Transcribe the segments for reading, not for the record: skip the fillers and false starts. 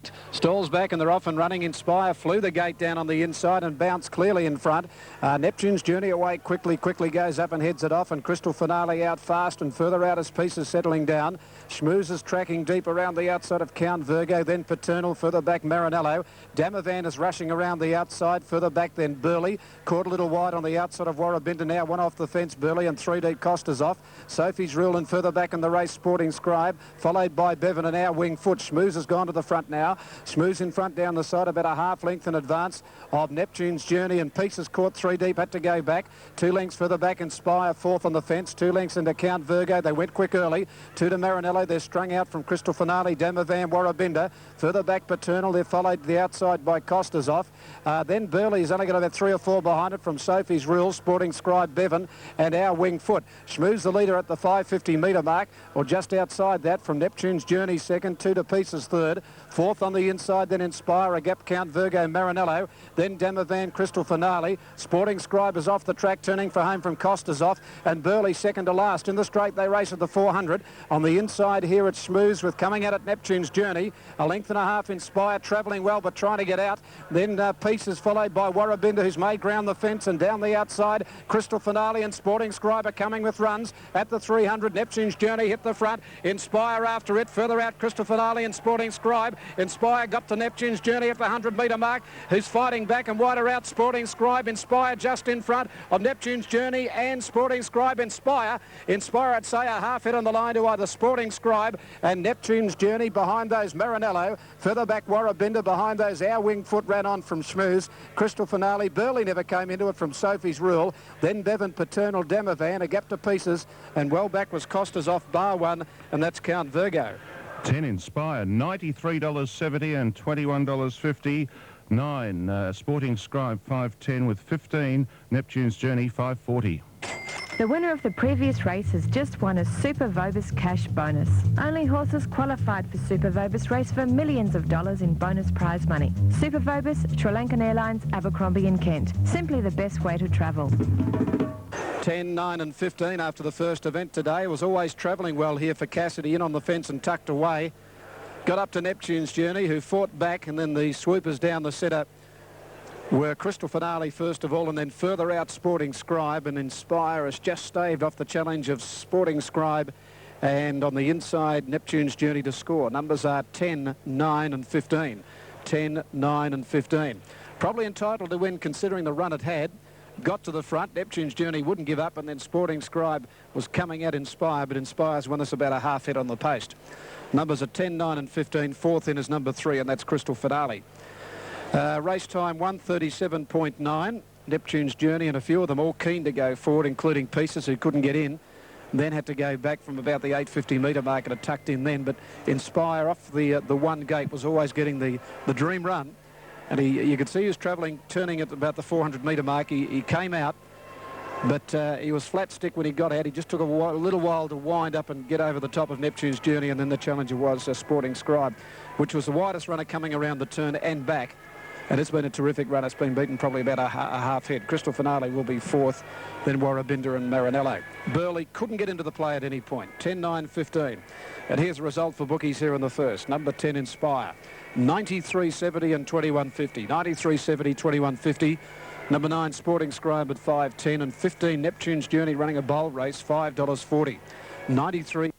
packed. Stalls back and they're off and running. Inspire flew the gate down on the inside and bounced clearly in front. Neptune's Journey away quickly goes up and heads it off, and Crystal Finale out fast and further out as Pieces settling down. Schmooze is tracking deep around the outside of Count Virgo, then Paternal, further back Marinello. Damavan is rushing around the outside, further back then Burley. Caught a little wide on the outside of Warrabinda now, one off the fence, Burley, and 3D Costa's off. Sophie's Rule and further back in the race, Sporting Scribe, followed by Bevan and our Wing Foot. Schmooze has gone to the front now. Schmooze in front down the side, about a half length in advance of Neptune's Journey, and Pieces caught 3 deep, had to go back. 2 lengths further back, Inspire fourth on the fence. 2 lengths into Count Virgo. They went quick early. 2 to Marinello. They're strung out from Crystal Finale, Damavan, Warrabinda. Further back Paternal. They're followed to the outside by Costa's off. Then Burley's only got about 3 or 4 behind it from Sophie's Rule, Sporting Scribe, Bevan, and our Wing Foot. Schmooze the leader at the 550 metre mark, or just outside that, from Neptune's Journey second, 2 to Pieces third. Fourth on the inside, then Inspire, a gap Count Virgo, Marinello, then Damavan, Crystal Finale. Sporting Scribe is off the track, turning for home from Costa's off, and Burley second to last. In the straight they race at the 400. On the inside here it's Schmooze with coming out at Neptune's Journey. A length and a half Inspire, travelling well but trying to get out. Then Pieces followed by Warrabinda, who's made ground the fence, and down the outside Crystal Finale and Sporting Scribe are coming with runs at the 300. Neptune's Journey hit the front. Inspire after it, further out Crystal Finale and Sporting Scribe. Inspire got to Neptune's Journey at the 100 metre mark, who's fighting back, and wider out Sporting Scribe. Inspire just in front of Neptune's Journey and Sporting Scribe. Inspire, I'd say, a half hit on the line to either Sporting Scribe and Neptune's Journey. Behind those Marinello, further back Warrabinda, behind those our Wing Foot ran on from Schmooze. Crystal Finale, Burley never came into it from Sophie's Rule. Then Bevan, Paternal, Damavan, a gap to Pieces, and well back was Costa's off bar one, and that's Count Virgo. 10 Inspire, $93.70 and $21.50. 9 Sporting Scribe, 5.10 with 15. Neptune's Journey, 5.40. The winner of the previous race has just won a Super Vobis cash bonus. Only horses qualified for Super Vobis race for millions of dollars in bonus prize money. Super Vobis, Sri Lankan Airlines, Abercrombie and Kent. Simply the best way to travel. 10, 9 and 15 after the first event today. Was always travelling well here for Cassidy, in on the fence and tucked away. Got up to Neptune's Journey, who fought back, and then the swoopers down the centre were Crystal Finale first of all, and then further out Sporting Scribe, and Inspire has just staved off the challenge of Sporting Scribe, and on the inside Neptune's Journey to score. Numbers are 10, 9 and 15. 10, 9 and 15. Probably entitled to win considering the run it had. Got to the front, Neptune's Journey wouldn't give up, and then Sporting Scribe was coming at Inspire, but Inspire's won us about a half hit on the post. Numbers are 10, 9 and 15. Fourth in is number 3, and that's Crystal Finale. Race time 1:37.9. Neptune's Journey and a few of them all keen to go forward, including Pieces, who couldn't get in. Then had to go back from about the 850 metre mark and it tucked in then. But Inspire off the one gate was always getting the dream run. And you could see he was travelling, turning at about the 400 metre mark. He came out, but he was flat stick when he got out. He just took a little while to wind up and get over the top of Neptune's Journey, and then the challenger was Sporting Scribe, which was the widest runner coming around the turn and back. And it's been a terrific run. It's been beaten probably about a half hit. Crystal Finale will be fourth, then Warrabinda and Marinello. Burley couldn't get into the play at any point. 10, 9, 15. And here's the result for bookies here in the first. Number 10, Inspire. 93.70 and 21.50. 93.70, 21.50. Number 9, Sporting Scribe at 5.10, and 15, Neptune's Journey running a bowl race, $5.40. 93.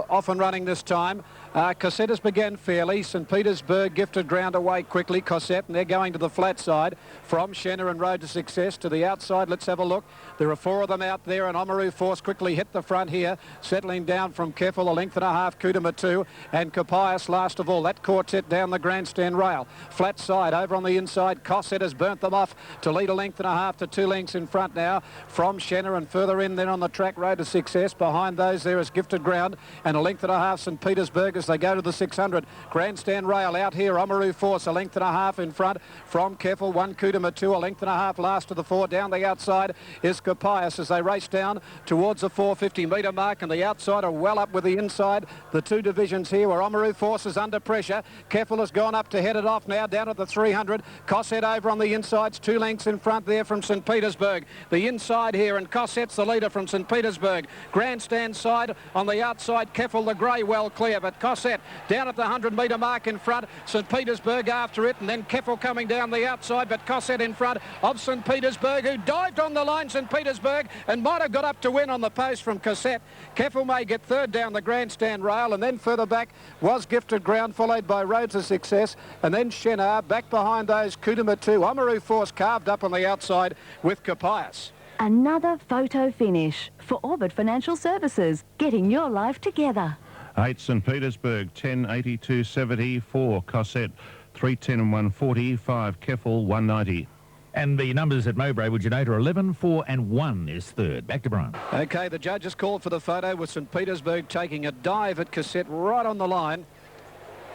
Off and running this time. Cossetta's began fairly. St Petersburg gifted ground away quickly. Cossette, and they're going to the flat side from Shenner and Road to Success to the outside. Let's have a look. There are 4 of them out there, and Omaru Force quickly hit the front here, settling down from Careful, a length and a half, Kudama 2, and Capias last of all. That quartet down the grandstand rail. Flat side over on the inside. Cossette has burnt them off to lead a length and a half to 2 lengths in front now from Shenner, and further in then on the track, Road to Success. Behind those there is Gifted Ground, and a length and a half St Petersburg as they go to the 600. Grandstand Rail out here. Oamaru Force, a length and a half in front from Keffel. One Qlty, two, a length and a half last to the 4. Down the outside is Qlty as they race down towards the 450-metre mark, and the outside are well up with the inside. The two divisions here where Oamaru Force is under pressure. Keffel has gone up to head it off now down at the 300. Cosset over on the insides, 2 lengths in front there from St. Petersburg. The inside here, and Cosset's the leader from St. Petersburg. Grandstand side on the outside, Keffel the grey well clear, but Cosset down at the 100-metre mark in front. St. Petersburg after it, and then Keffel coming down the outside, but Cosset in front of St. Petersburg, who dived on the line, St. Petersburg, and might have got up to win on the post from Cosset. Keffel may get third down the Grandstand Rail, and then further back was Gifted Ground, followed by Roads of Success, and then Shenar back behind those Qlty 2. Oamaru Force carved up on the outside with Qlty. Another photo finish for Orbit Financial Services, getting your life together. 8 St. Petersburg, 10.82.70. 4 Cosset, 3.10 and 1.40. 5 Keffel, 1.90. And the numbers at Mowbray, would you note, are 11, 4 and 1 is third. Back to Brian. Okay, the judges called for the photo with St. Petersburg taking a dive at Cosset right on the line.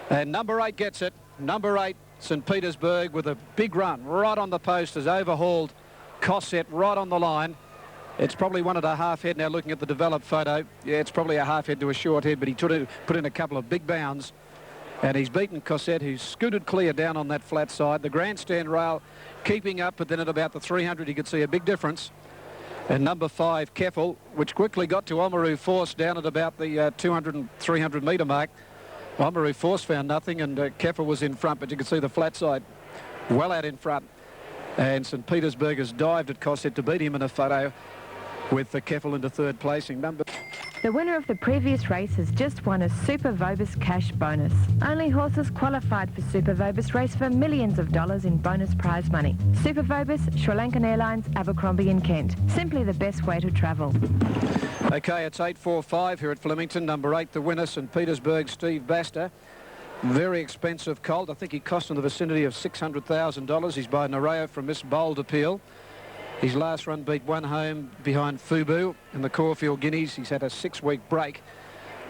And number 8 gets it. Number 8, St. Petersburg, with a big run right on the post, has overhauled Cosset right on the line. It's probably 1.5 head now looking at the developed photo. Yeah, it's probably a half head to a short head, but he put in a couple of big bounds. And he's beaten Cosset, who's scooted clear down on that flat side. The Grandstand Rail keeping up, but then at about the 300 you could see a big difference. And number 5, Keffel, which quickly got to Oamaru Force down at about the 200 and 300 metre mark. Oamaru Force found nothing, and Keffel was in front, but you can see the flat side well out in front. And St. Petersburg has dived at Cosset to beat him in a photo, with the Keffel into third placing. The winner of the previous race has just won a Super Vobis cash bonus. Only horses qualified for Super Vobis race for millions of dollars in bonus prize money. Super Vobis, Sri Lankan Airlines, Abercrombie and Kent. Simply the best way to travel. Okay, it's 8.45 here at Flemington. Number 8, the winner, St. Petersburg, Steve Baster. Very expensive colt. I think he cost in the vicinity of $600,000. He's by Nareo from Miss Bold Appeal. His last run beat one home behind Fubu in the Caulfield Guineas. He's had a 6-week break,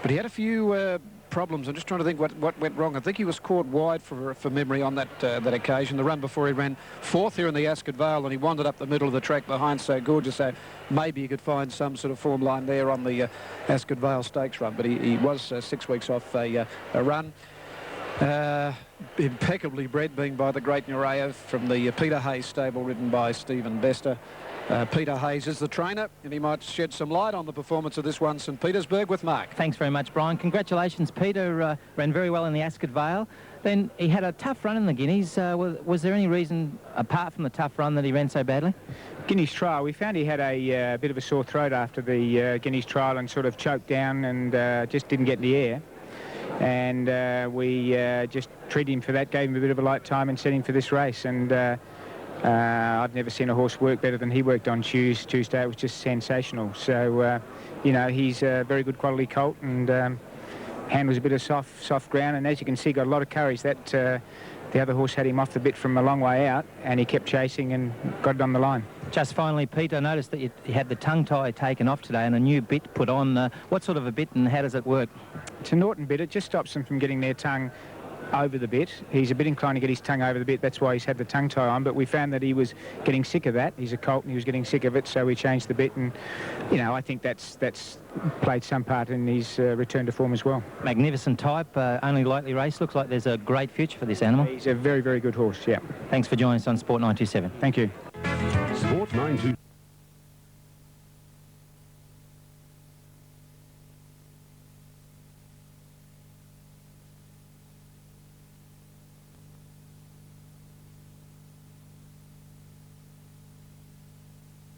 but he had a few problems. I'm just trying to think what went wrong. I think he was caught wide for memory on that occasion. The run before he ran 4th here in the Ascot Vale, and he wandered up the middle of the track behind So Gorgeous. So maybe you could find some sort of form line there on the Ascot Vale Stakes run, but he was 6 weeks off a run. Impeccably bred, being by the great Nareo from the Peter Hayes stable, ridden by Stephen Bester. Peter Hayes is the trainer, and he might shed some light on the performance of this one, St. Petersburg, with Mark. Thanks very much, Brian. Congratulations. Peter ran very well in the Ascot Vale. Then he had a tough run in the Guineas. Was there any reason, apart from the tough run, that he ran so badly? Guineas trial, we found he had a bit of a sore throat after the Guineas trial and sort of choked down and just didn't get in the air. And we just treated him for that, gave him a bit of a light time and set him for this race. And I've never seen a horse work better than he worked on Tuesday. It was just sensational. So, you know, he's a very good quality colt, and hand was a bit of soft ground. And as you can see, got a lot of courage. That the other horse had him off the bit from a long way out, and he kept chasing and got it on the line. Just finally, Peter, I noticed that you had the tongue tie taken off today and a new bit put on. What sort of a bit, and how does it work? It's a Norton bit. It just stops them from getting their tongue over the bit. He's a bit inclined to get his tongue over the bit. That's why he's had the tongue tie on. But we found that he was getting sick of that. He's a colt and he was getting sick of it, so we changed the bit. And, you know, I think that's played some part in his return to form as well. Magnificent type, only lightly raced. Looks like there's a great future for this animal. He's a very, very good horse, yeah. Thanks for joining us on Sport 927. Thank you. Sport 927.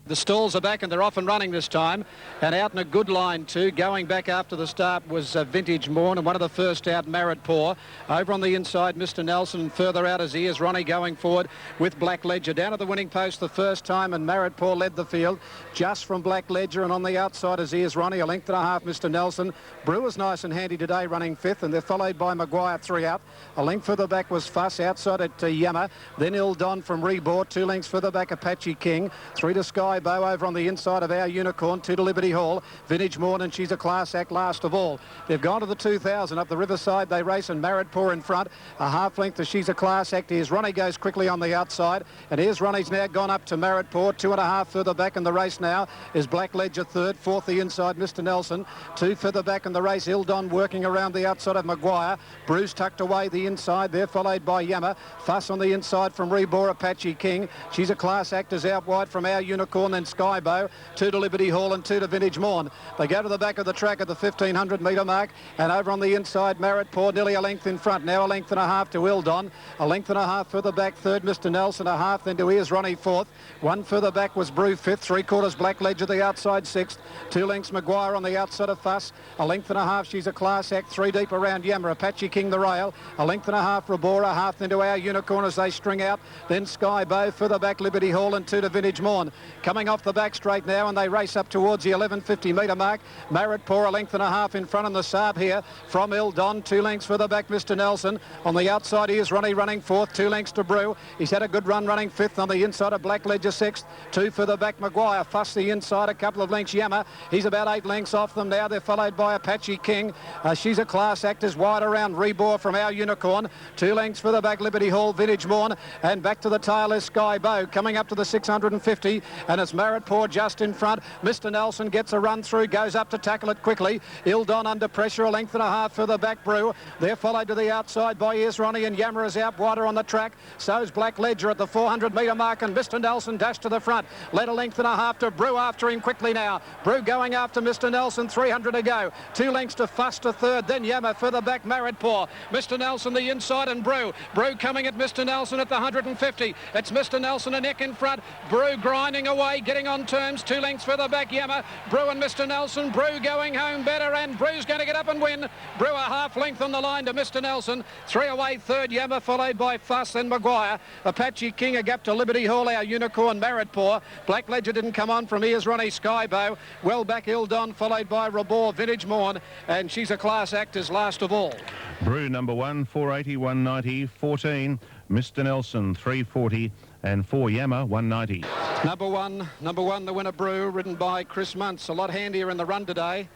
The stalls are back and they're off and running this time, and out in a good line too. Going back after the start was Vintage Morn, and one of the first out, Marriott Paw. Over on the inside, Mr. Nelson, and further out as he is Ronnie going forward with Black Ledger. Down at the winning post the first time, and Marriott Paw led the field just from Black Ledger, and on the outside as he is Ronnie, a length and a half, Mr. Nelson. Brewer's nice and handy today, running 5th, and they're followed by Maguire 3 out. A length further back was Fuss outside at Yammer, then Il Don from Rebord, 2 lengths further back Apache King, 3 to Sky Bow over on the inside of Our Unicorn, 2 to Liberty Hall. Vintage Morn, and She's a Class Act last of all. They've gone to the 2,000 up the riverside. They race, and Maritpoor in front. A half length to She's a Class Act. Here's Ronnie goes quickly on the outside, and here's Ronnie's now gone up to Maritpoor. 2.5 further back in the race now is Black Ledger third. Fourth the inside, Mr. Nelson. 2 further back in the race, Ildon working around the outside of Maguire. Bruce tucked away the inside. They're followed by Yammer. Fuss on the inside from Rebor, Apache King. She's a Class Act is out wide from Our Unicorn, then Skybow. 2 to Liberty Hall and 2 to Vintage Morn. They go to the back of the track at the 1,500 metre mark, and over on the inside, Maritpoor nearly a length in front. Now a length and a half to Ildon. A length and a half further back, third, Mr. Nelson. A half then to Here's Ronnie, fourth. 1 further back was Brew, fifth. 3/4 Black Ledger, the outside, sixth. 2 lengths Maguire on the outside of Fuss. A length and a half, She's a Class Act. 3 deep around Yammer, Apache King the rail. A length and a half, Rebora. Half then to Our Unicorn as they string out. Then Skybow, further back Liberty Hall, and 2 to Vintage Morn. Coming off the back straight now, and they race up towards the 1150 metre mark. Maritpoor a length and a half in front, on the SAAB here from Ildon. 2 lengths further back, Mr. Nelson. On the outside, here's Ronnie running fourth. 2 lengths to Brew. He's had a good run running fifth. On the inside of Black Ledger sixth. 2 further back, Maguire. Fuss the inside, a couple of lengths Yammer. He's about 8 lengths off them now. They're followed by Apache King. She's a Class Act is wide around Rebor from Our Unicorn. 2 lengths further back, Liberty Hall, Vintage Morn, and back to the tail is Skybow. Coming up to the 650, and it's Maritpoor just in front. Mr. Nelson gets a run through, goes up to tackle it quickly. Ildon under pressure, a length and a half further back, Brew. They're followed to the outside by Here's Ronnie, and Yammer is out wider on the track. So's Black Ledger at the 400 metre mark, and Mr. Nelson dashed to the front. Led a length and a half to Brew after him quickly now. Brew going after Mr. Nelson, 300 to go. 2 lengths to Fuss to third, then Yammer further back, Maritpoor. Mr. Nelson the inside, and Brew. Brew coming at Mr. Nelson at the 150. It's Mr. Nelson a neck in front. Brew grinding away, getting on terms. 2 lengths further back, Yammer. Brew and Mr. Nelson. Brew going home better, and Brew's going to get up and win. Brew a half length on the line to Mr. Nelson. 3 away, third, Yammer, followed by Fuss and Maguire. Apache King a gap to Liberty Hall, Our Unicorn, Maritpoor. Black Ledger didn't come on from Here's Ronnie, Skybow. Well back, Ildon, followed by Rebor, Vintage Morn, and She's a Class Act is last of all. Brew number 1, 480, 190, 14. Mr. Nelson, 340, and 4 Yammer, 190. Number one, the winner, Brew, ridden by Chris Muntz. A lot handier in the run today,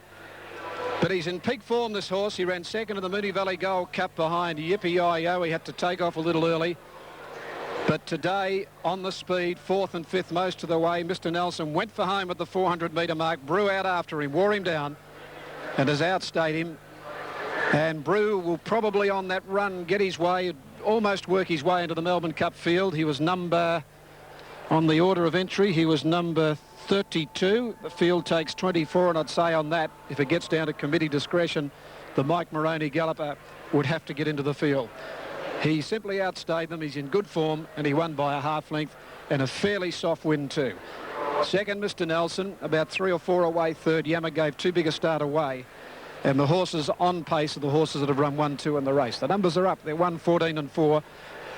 but he's in peak form, this horse. He ran second in the Moonee Valley Gold Cup behind Yippee-Yi-Yo. He had to take off a little early, but today on the speed, 4th and 5th most of the way. Mr. Nelson went for home at the 400 metre mark. Brew out after him, wore him down, and has outstayed him. And Brew will probably on that run get his way, almost work his way into the Melbourne Cup field. He was number, on the order of entry, he was number 32. The field takes 24, and I'd say on that, if it gets down to committee discretion, the Mike Moroney galloper would have to get into the field. He simply outstayed them. He's in good form, and he won by a half length and a fairly soft win too. Second, Mr. Nelson, about 3 or 4 away. Third, Yammer gave too big a start away. And the horses on pace are the horses that have run 1-2 in the race. The numbers are up. They're 1-14 and 4,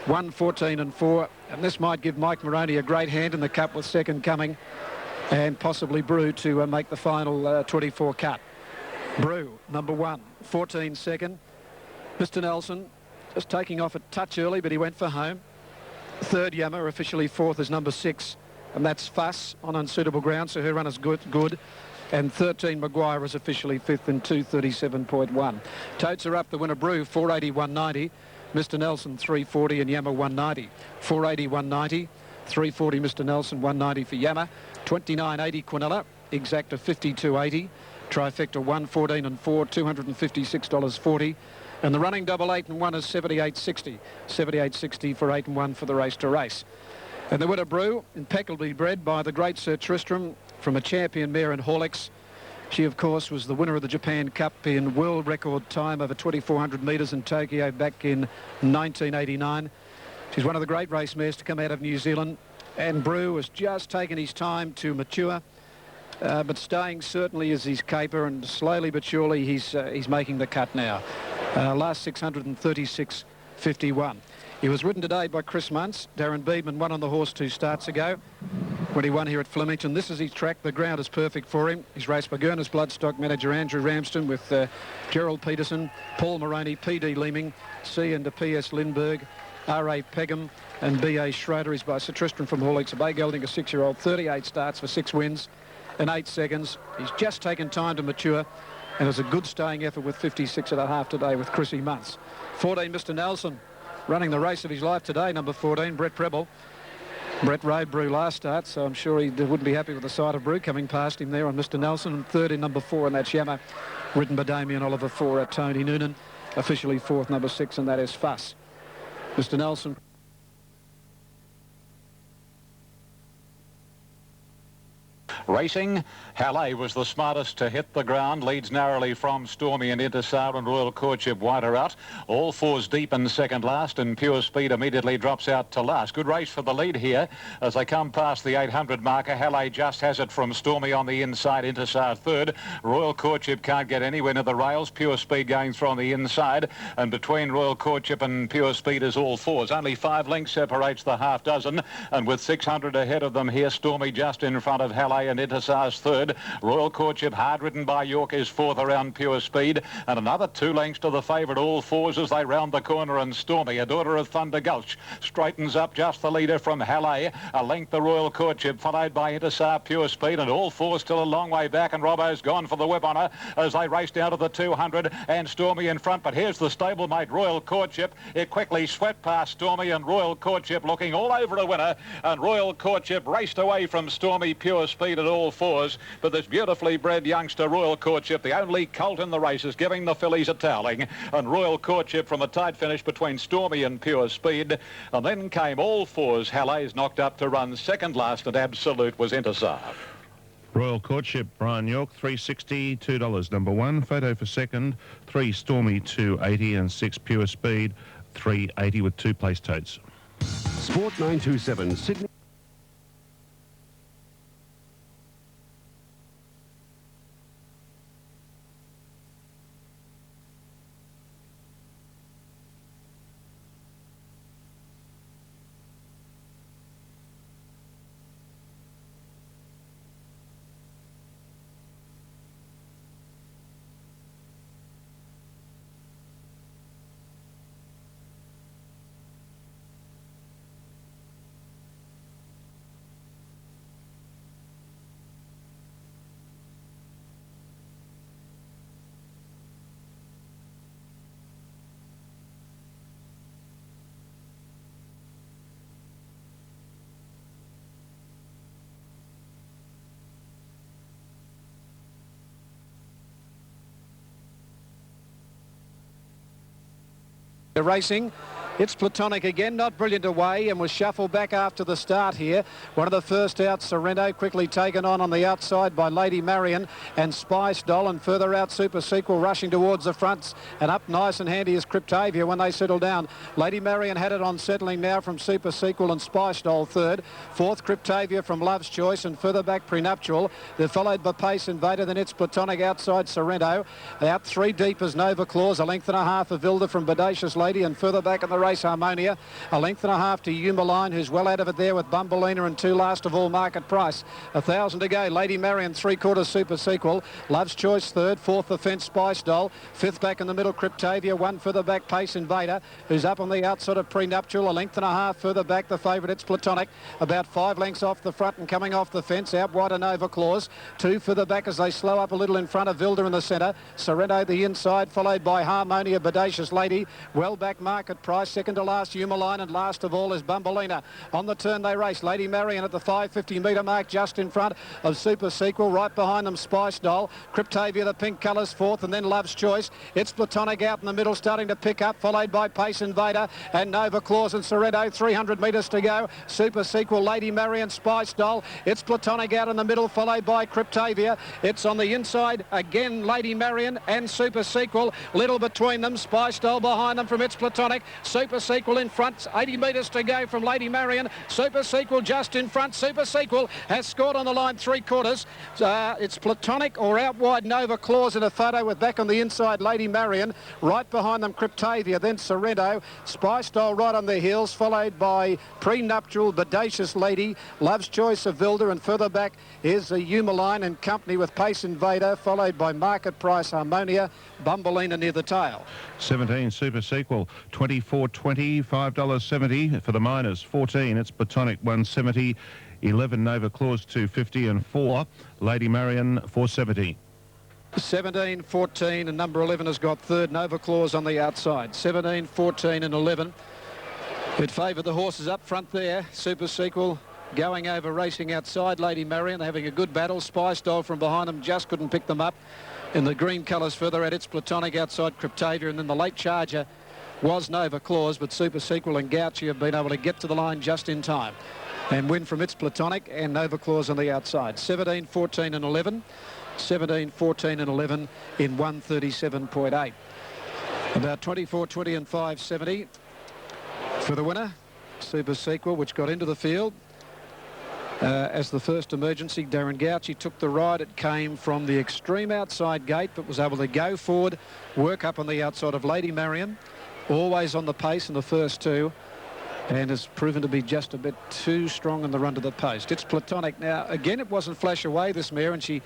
1-14 and 4. And this might give Mike Moroney a great hand in the Cup with second coming, and possibly Brew to make the final 24 cut. Brew, number 1, 14 second. Mr. Nelson just taking off a touch early, but he went for home. Third, Yammer, officially fourth, is number 6. And that's Fuss on unsuitable ground, so her run is good. And 13, Maguire, is officially 5th in 2:37.1. Totes are up. The winner, Brew, 480, 190. Mr. Nelson, 340, and Yammer, 190. 480, 190. 340, Mr. Nelson, 190 for Yammer. 29.80, Quinella. Exacta, 52.80. Trifecta, 114 and 4, $256.40. And the running double 8 and 1 is 78.60. 78.60 for 8 and 1 for the race to race. And the winner, Brew, impeccably bred by the great Sir Tristram, from a champion mare in Horlicks. She, of course, was the winner of the Japan Cup in world record time over 2,400 metres in Tokyo back in 1989. She's one of the great race mares to come out of New Zealand. And Brew has just taken his time to mature, but staying certainly is his caper, and slowly but surely he's making the cut now. Last 636.51. He was ridden today by Chris Muntz. Darren Beedman won on the horse 2 starts ago when he won here at Flemington. This is his track. The ground is perfect for him. He's raced by Gurner's Bloodstock manager Andrew Ramsden with Gerald Peterson, Paul Moroney, P.D. Leeming, C and P.S. Lindbergh, R.A. Pegham and B.A. Schroeder is by Sir Tristram from Hawley's Bay, gelding a 6-year-old, 38 starts for 6 wins in 8 seconds. He's just taken time to mature, and it's a good staying effort with 56.5 today with Chrissy Muntz. 14, Mr. Nelson, running the race of his life today, number 14, Brett Preble. Brett rode Brew last start, so I'm sure he wouldn't be happy with the sight of Brew coming past him there on Mr. Nelson. And third in number 4, and that's Yammer, ridden by Damien Oliver. 4 at Tony Noonan. Officially fourth, number 6, and that is Fuss. Mr. Nelson. Racing, Halle was the smartest to hit the ground, leads narrowly from Stormy and Intersaar, and Royal Courtship wider out. All fours deep in second last, and Pure Speed immediately drops out to last. Good race for the lead here as they come past the 800 marker. Halle just has it from Stormy on the inside, Intersaar third. Royal Courtship can't get anywhere near the rails. Pure Speed going through on the inside, and between Royal Courtship and Pure Speed is all fours. Only 5 lengths separates the half dozen, and with 600 ahead of them here, Stormy just in front of Halle and Intersaar's third. Royal Courtship, hard ridden by York, is fourth around Pure Speed, and another 2 lengths to the favourite, all fours as they round the corner, and Stormy, a daughter of Thunder Gulch, straightens up just the leader from Halle. A length the Royal Courtship, followed by Intersaar, Pure Speed, and all fours still a long way back, and Robbo's gone for the whip on her as they race down to the 200, and Stormy in front. But here's the stablemate Royal Courtship. It quickly swept past Stormy, and Royal Courtship looking all over a winner, and Royal Courtship raced away from Stormy, Pure Speed at all fours. But this beautifully bred youngster, Royal Courtship, the only colt in the race, is giving the fillies a toweling, and Royal Courtship from a tight finish between Stormy and Pure Speed. And then came all fours. Halle's knocked up to run second last, and Absolute was Intersaar. Royal Courtship, Brian York, $3.60, $2 number 1. Photo for second, 3 Stormy, $2.80, and 6 Pure Speed, $3.80 with 2 place totes. Sport 927, Sydney. Racing. It's Platonic again, not brilliant away, and was shuffled back after the start here. One of the first out, Sorrento, quickly taken on the outside by Lady Marion and Spice Doll, and further out Super Sequel rushing towards the fronts, and up nice and handy is Cryptavia when they settle down. Lady Marion had it on settling now from Super Sequel and Spice Doll third. Fourth Cryptavia from Love's Choice, and further back Prenuptial. They're followed by Pace Invader, then it's Platonic outside Sorrento. Out 3 deep is Nova Claus, a length and a half of Vilda from Bodacious Lady, and further back in the race Harmonia, a length and a half to Umaline, who's well out of it there with Bumbleina, and 2 last of all Market Price. 1,000 to go. Lady Marion 3/4 Super Sequel, Love's Choice third, 4th the fence Spice Doll, 5th back in the middle Cryptavia, 1 further back Pace Invader, who's up on the outside of Prenuptial, a length and a half further back the favourite, it's Platonic, about 5 lengths off the front and coming off the fence, out wide of Nova Claus, 2 further back as they slow up a little in front of Vilda in the centre, Sorrento the inside, followed by Harmonia, Bodacious Lady, well back Market Price, second to last Umaline, and last of all is Bumbleina. On the turn they race, Lady Marion at the 550 metre mark, just in front of Super Sequel, right behind them Spice Doll, Cryptavia the pink colours fourth, and then Love's Choice. It's Platonic out in the middle starting to pick up, followed by Pace Invader and Nova Claus and Sorrento, 300 metres to go. Super Sequel, Lady Marion, Spice Doll. It's Platonic out in the middle, followed by Cryptavia. It's on the inside again, Lady Marion and Super Sequel, little between them, Spice Doll behind them from It's Platonic, Super Sequel in front, 80 metres to go from Lady Marion. Super Sequel just in front. Super Sequel has scored on the line 3/4. It's Platonic or out wide Nova Claus in a photo with back on the inside Lady Marion. Right behind them Cryptavia, then Sorrento. Spice Doll right on the heels, followed by Prenuptial, Bodacious Lady, Love's Choice of Vilda, and further back is Umaline and company with Pace Invader, followed by Market Price Harmonia, Bumbleina near the tail. 17 Super Sequel, 24 24.20, $5.70 for the minors. 14, it's Platonic, 170. 11, Nova Claus, 250, and 4, Lady Marion, 470. 17, 14, and number 11 has got third. Nova Claus on the outside. 17, 14, and 11. It favoured the horses up front there. Super Sequel going over, racing outside Lady Marion. They're having a good battle. Spy Stole from behind them, just couldn't pick them up. In the green colours further out, it's Platonic outside Qlty, and then the late charger was Nova Claus, but Super Sequel and Qlty have been able to get to the line just in time and win from its Platonic and Nova Claus on the outside. 17, 14 and 11. 17, 14 and 11 in 137.8. About 24, 20 and 570 for the winner. Super Sequel, which got into the field as the first emergency. Darren Qlty took the ride. It came from the extreme outside gate, but was able to go forward, work up on the outside of Lady Marion, always on the pace in the first two, and has proven to be just a bit too strong in the run to the post. It's Platonic now. Again, it wasn't flash away, this mare, and she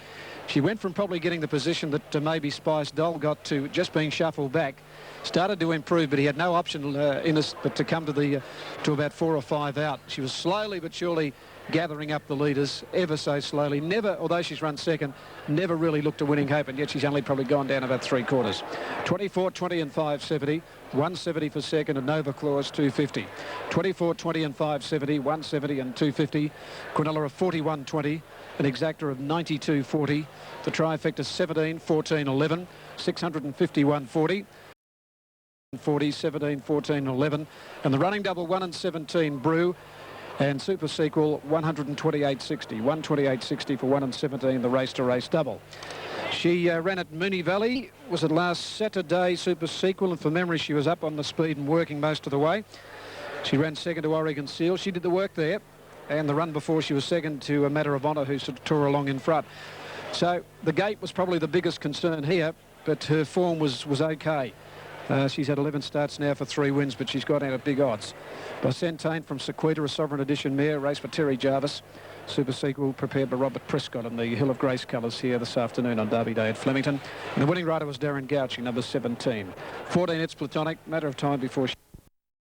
went from probably getting the position that maybe Spice Doll got to just being shuffled back. Started to improve, but he had no option in us but to come to about 4 or 5 out. She was slowly but surely gathering up the leaders, ever so slowly. Never, although she's run second, never really looked a winning hope, and yet she's only probably gone down about 3/4. 24, 20 and 570. 170 for second, and Nova Claus 250. 24, 20 and 570. 170 and 250. Quinella of 41.20. An exacta of 92.40. The trifecta 17, 14, 11. 651.40. 40, 17, 14, 11. And the running double 1 and 17 Brew. And Super Sequel 128.60. 128.60 for 1 and 17, the race to race double. She ran at Moonee Valley. Was it last Saturday, Super Sequel? And for memory, she was up on the speed and working most of the way. She ran second to Oregon Seal. She did the work there. And the run before, she was second to A Matter of Honour, who sort of tore along in front. So the gate was probably the biggest concern here, but her form was okay. She's had 11 starts now for 3 wins, but she's got out at big odds. Bicentane from Sequita, a Sovereign Edition mare, race for Terry Jarvis. Super Sequel prepared by Robert Prescott in the Hill of Grace colours here this afternoon on Derby Day at Flemington. And the winning rider was Darren Qlty, number 17. 14, it's Platonic. Matter of time before she...